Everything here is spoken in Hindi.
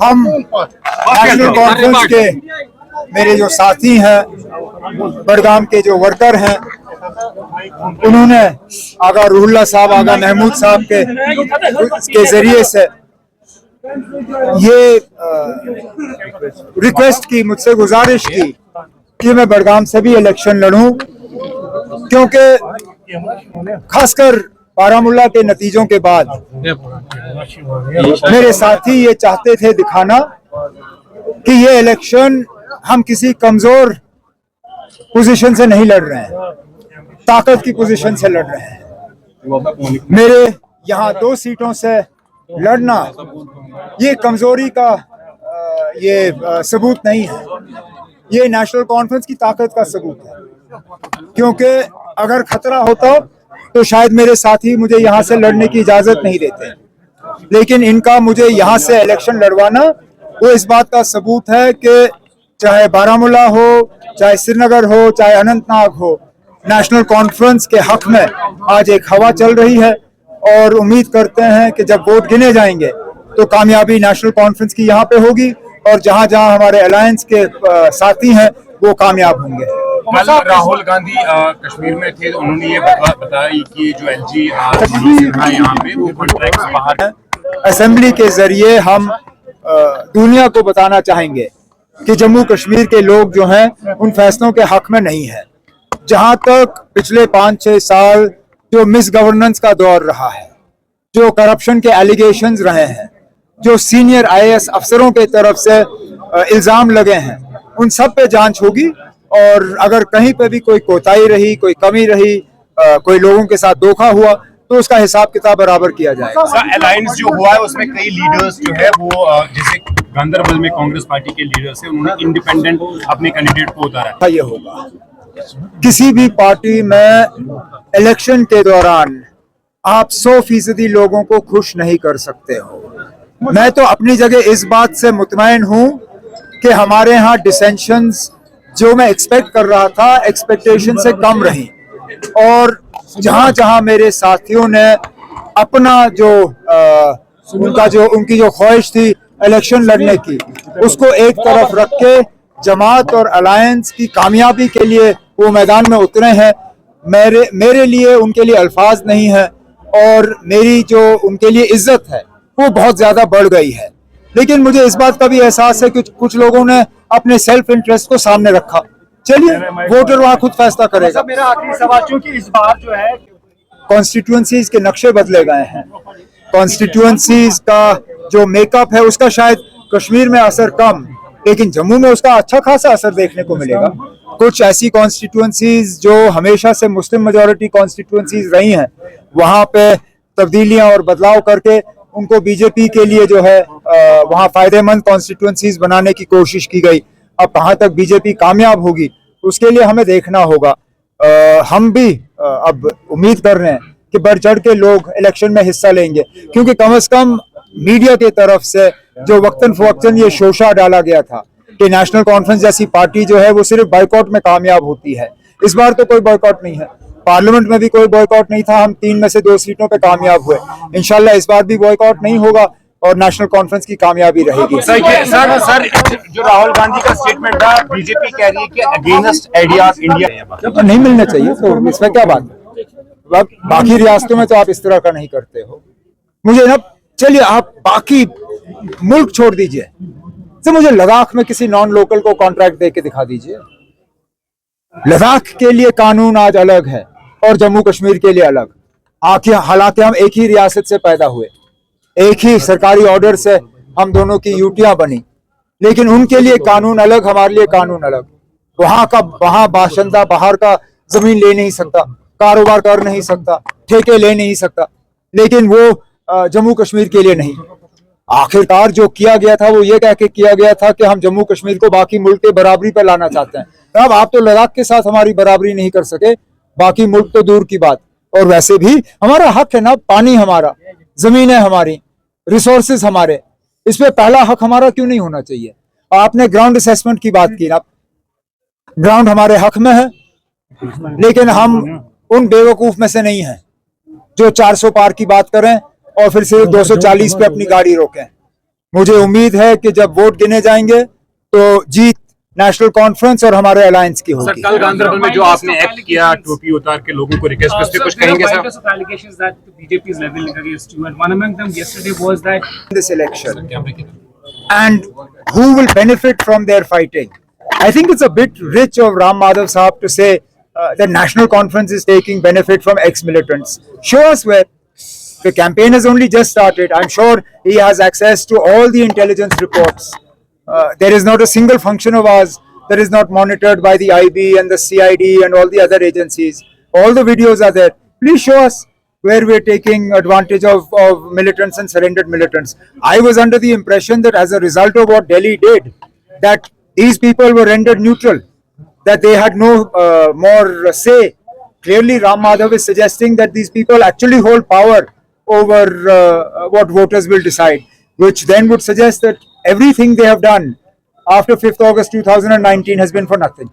हम नेशनल कॉन्फ्रेंस के मेरे जो साथी हैं, बड़गाम के जो वर्कर हैं, उन्होंने आगा रूहुल्लाह साहब, आगा महमूद साहब के जरिए से ये रिक्वेस्ट की, मुझसे गुजारिश की कि मैं बड़गाम से भी इलेक्शन लड़ूं, क्योंकि खासकर बारामूला के नतीजों के बाद मेरे साथी ये चाहते थे दिखाना कि ये इलेक्शन हम किसी कमजोर पोजीशन से नहीं लड़ रहे हैं, ताकत की पोजीशन से लड़ रहे हैं। मेरे यहाँ 2 सीटों से लड़ना ये कमजोरी का ये सबूत नहीं है, ये नेशनल कॉन्फ्रेंस की ताकत का सबूत है। क्योंकि अगर खतरा होता तो शायद मेरे साथी मुझे यहाँ से लड़ने की इजाजत नहीं देते, लेकिन इनका मुझे यहाँ से इलेक्शन लड़वाना वो इस बात का सबूत है कि चाहे बारामूला हो, चाहे श्रीनगर हो, चाहे अनंतनाग हो, नेशनल कॉन्फ्रेंस के हक में आज एक हवा चल रही है। और उम्मीद करते हैं कि जब वोट गिने जाएंगे तो कामयाबी नेशनल कॉन्फ्रेंस की यहाँ पे होगी, और जहाँ जहाँ हमारे अलायंस के साथी हैं वो कामयाब होंगे। कल राहुल गांधी कश्मीर में थे, उन्होंने ये बताया कि जो एलजी यहाँ पे वो कॉन्ट्रैक्ट बाहर है। असेंबली के जरिए हम दुनिया को बताना चाहेंगे कि जम्मू कश्मीर के लोग जो हैं उन फैसलों के हक में नहीं है। जहां तक पिछले 5-6 साल जो मिस गवर्नेंस का दौर रहा है, जो करप्शन के एलिगेशंस रहे हैं, जो सीनियर आईएएस अफसरों के तरफ से इल्जाम लगे हैं, उन सब पे जांच होगी। और अगर कहीं पे भी कोई कोताही रही, कोई कमी रही, कोई लोगों के साथ धोखा हुआ, तो उसका हिसाब किताब बराबर किया जाएगा। अलायंस जो हुआ है उसमें कई लीडर्स जो है वो जैसे गांधरबल में कांग्रेस पार्टी के लीडर्स हैं, उन्होंने इंडिपेंडेंट अपने कैंडिडेट को उतारा। ये होगा किसी भी पार्टी में इलेक्शन के दौरान आप 100% लोगों को खुश नहीं कर सकते हो। मैं तो अपनी जगह इस बात से मुतमईन हूं कि हमारे यहाँ डिसेंशंस जो मैं एक्सपेक्ट कर रहा था एक्सपेक्टेशन से कम रही, और जहां जहां मेरे साथियों ने अपना जो उनकी जो ख्वाहिश थी इलेक्शन लड़ने की, उसको एक तरफ रख के जमात और अलायंस की कामयाबी के लिए वो मैदान में उतरे हैं। मेरे लिए उनके लिए अल्फाज नहीं है, और मेरी जो उनके लिए इज्जत है वो बहुत ज्यादा बढ़ गई है। लेकिन मुझे इस बात का भी एहसास है कि कुछ लोगों ने अपने सेल्फ इंटरेस्ट को सामने रखा। चलिए, वोटर वहां खुद फैसला करेगा। मेरा आखिरी सवाल, क्योंकि इस बार जो है कॉन्स्टिट्यूएंसीज के नक्शे बदले गए हैं, कॉन्स्टिट्यूएंसीज का जो मेकअप है उसका शायद कश्मीर में असर कम, लेकिन जम्मू में उसका अच्छा खासा असर देखने को मिलेगा। कुछ ऐसी कॉन्स्टिट्यूएंसीज जो हमेशा से मुस्लिम मेजॉरिटी कॉन्स्टिट्यूएंसीज रही हैं, वहां पे तब्दीलियां और बदलाव करके उनको बीजेपी के लिए जो है वहां फायदेमंद कॉन्स्टिट्यूएंसीज बनाने की कोशिश की गई। अब कहां तक बीजेपी कामयाब होगी उसके लिए हमें देखना होगा। हम भी अब उम्मीद कर रहे हैं कि बढ़ चढ़ के लोग इलेक्शन में हिस्सा लेंगे, क्योंकि कम से कम मीडिया की तरफ से जो वक्तन फवक्तन ये शोशा डाला गया था कि नेशनल कॉन्फ्रेंस जैसी पार्टी जो है वो सिर्फ बॉयकॉट में कामयाब होती है, इस बार तो कोई बॉयकॉट नहीं है। पार्लियामेंट में भी कोई बॉयकॉट नहीं था, हम 3 में से 2 सीटों पे कामयाब हुए। इंशाल्लाह इस बार भी बॉयकॉट नहीं होगा और नेशनल कॉन्फ्रेंस की कामयाबी रहेगी। सर जो राहुल गांधी का स्टेटमेंट था, बीजेपी कह रही है कि अगेंस्ट आइडियाज इंडिया नहीं मिलना चाहिए, तो इसमें क्या बात है। बाकी रियासतों में तो आप इस तरह का नहीं करते हो। मुझे ना, चलिए आप बाकी मुल्क छोड़ दीजिए, तो मुझे लद्दाख में किसी नॉन लोकल को कॉन्ट्रैक्ट दे के दिखा दीजिए। लद्दाख के लिए कानून आज अलग है और जम्मू कश्मीर के लिए अलग। हालांकि हम एक ही रियासत से पैदा हुए, एक ही सरकारी ऑर्डर से हम दोनों की यूटियां बनी, लेकिन उनके लिए कानून अलग, हमारे लिए कानून अलग। वहां बाशिंदा बाहर का जमीन ले नहीं सकता, कारोबार कर नहीं सकता, ठेके ले नहीं सकता, लेकिन वो जम्मू कश्मीर के लिए नहीं। आखिरकार जो किया गया था वो ये कह के किया गया था कि हम जम्मू कश्मीर को बाकी मुल्क के बराबरी पर लाना चाहते हैं। अब आप तो लद्दाख के साथ हमारी बराबरी नहीं कर सके, बाकी मुल्क तो दूर की बात। और वैसे भी हमारा हक है ना, पानी हमारा, जमीनें हमारी, रिसोर्सेज हमारे, इस पे पहला हक हमारा क्यों नहीं होना चाहिए। आपने ग्राउंड असेसमेंट की बात की ना, ग्राउंड हमारे हक में है, लेकिन हम उन बेवकूफ में से नहीं हैं जो 400 पार की बात करें और फिर सिर्फ 240 पे अपनी गाड़ी रोकें। मुझे उम्मीद है कि जब वोट गिने जाएंगे तो जीत नेशनल कॉन्फ्रेंस और हमारे अलायंस की सर होगी। कल गांधरबल में जो आपने एक्ट किया, टोपी उतार के लोगों को रिक्वेस्ट, पे कुछ कहेंगे sir? Of allegations that the BJP is leveling against you, and one among them yesterday was that This election and who will benefit from their fighting. I think it's a bit rich of Ram Madhav Saab to say the National Conference is taking benefit from ex-militants. Show us where. The campaign has only just started. I'm sure he has access to all the intelligence reports. There is not a single function of ours that is not monitored by the IB and the CID and all the other agencies. All the videos are there. Please show us where we're taking advantage of militants and surrendered militants. I was under the impression that as a result of what Delhi did, that these people were rendered neutral, that they had no more say. Clearly, Ram Madhav is suggesting that these people actually hold power over what voters will decide, which then would suggest that everything they have done after 5th August 2019 has been for nothing.